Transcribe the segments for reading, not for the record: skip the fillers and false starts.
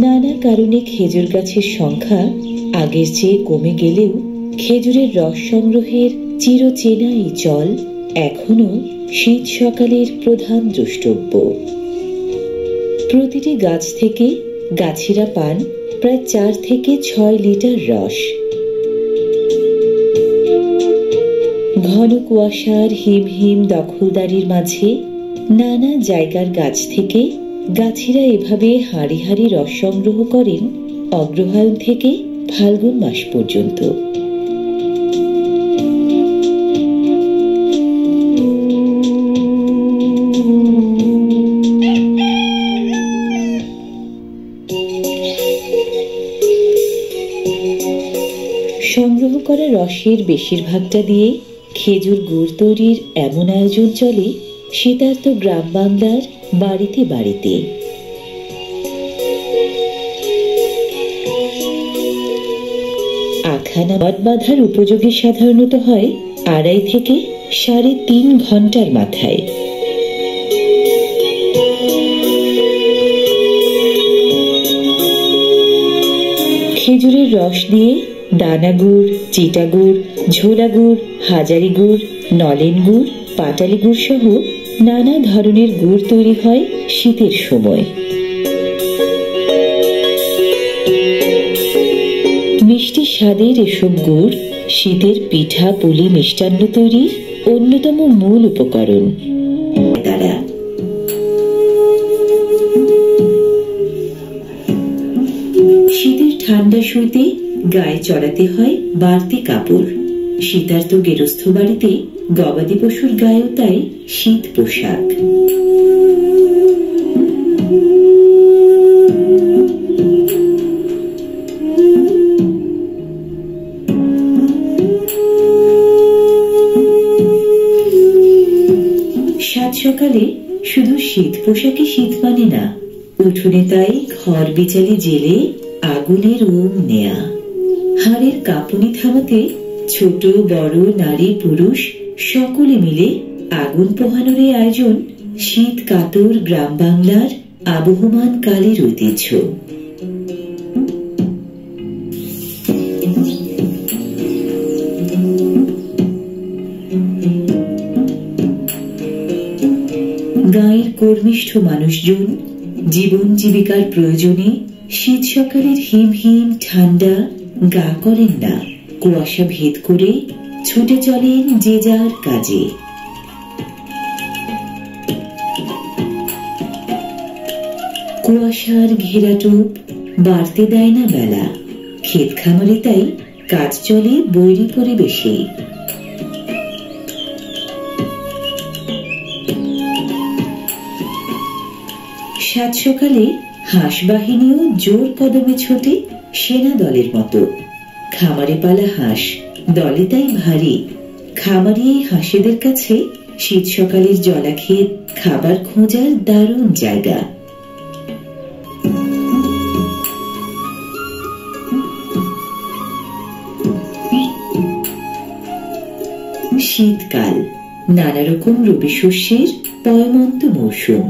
নানা কারণে খেজুর গাছের সংখ্যা আগের চেয়ে কমে গেলেও খেজুরের রস সংগ্রহের চিরচেনা এই চল এখনো শীত সকালের প্রধান দ্রষ্টব্য। প্রতিটি গাছ থেকে গাছিরা পান প্রায় 4 থেকে 6 লিটার রস। ঘন কুয়াশার হিমহিম দখলদারির মাঝে নানা জায়গার গাছ থেকে গাছিরা এভাবে হাঁড়ি হাঁড়ি রস সংগ্রহ করেন অগ্রহায়ণ থেকে ফাল্গুন মাস পর্যন্ত। সংগ্রহ করা রসের বেশিরভাগটা দিয়ে খেজুর গুড় তৈরির এমন আয়োজন চলে শীতার্ত গ্রাম বাংলার বাড়িতে বাড়িতে। আখানা বাঁধার উপযোগী সাধারণত হয় 2.5 থেকে 3.5 ঘন্টার মাথায়। খেজুরের রস দিয়ে দানা গুড়, চিটা গুড়, ঝোলা গুড়, হাজারি গুড়, নলেন গুড়, পাটালি গুড় সহ নানা ধরনের গুড় তৈরি হয় শীতের সময়। মিষ্টি স্বাদের এসব গুড় শীতের পিঠা পুলি মিষ্টান্ন তৈরির অন্যতম মূল উপকরণ। তারা শীতের ঠান্ডা সইতে গায়ে চড়াতে হয় বাড়তি কাপড়। শীতার্ত গেরস্থ বাড়িতে গবাদি পশুর গায়েও তাই শীত পোশাক। সাত সকালে শুধু শীত পোশাকে শীত মানে না, উঠোনে তাই ঘর বিচালি জেলে আগুনের ওম নেয়া। হাড়ের কাঁপুনি থামাতে ছোট বড় নারী পুরুষ সকলে মিলে আগুন পোহানোর আয়োজন শীত কাতর গ্রাম বাংলার আবহমান কালের ঐতিহ্য। গাঁয়ের কর্মিষ্ঠ মানুষজন জীবন জীবিকার প্রয়োজনে শীত সকালের হিমহিম ঠান্ডা গা করেন না, কুয়াশা ভেদ করে ছুটে চলেন যে যার কাজে। কুয়াশার ঘেরাটোপ বাড়তে দেয় না বেলা, ক্ষেত খামারে তাই কাজ চলে বৈরী পরিবেশে। সাত সকালে হাঁস বাহিনীও জোর কদমে ছোটে সেনা দলের মতো। খামারে পালা হাঁস দলে তাই ভারী। খামারি এই হাঁসেদের কাছে শীত সকালের জলাক্ষেত খাবার খোঁজার দারুণ জায়গা। শীতকাল নানা রকম রবি শস্যের পয়মন্ত মৌসুম।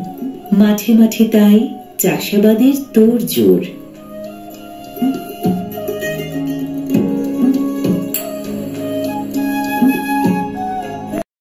মাঠে মাঠে তাই চাষাবাদের তোড়জোড়।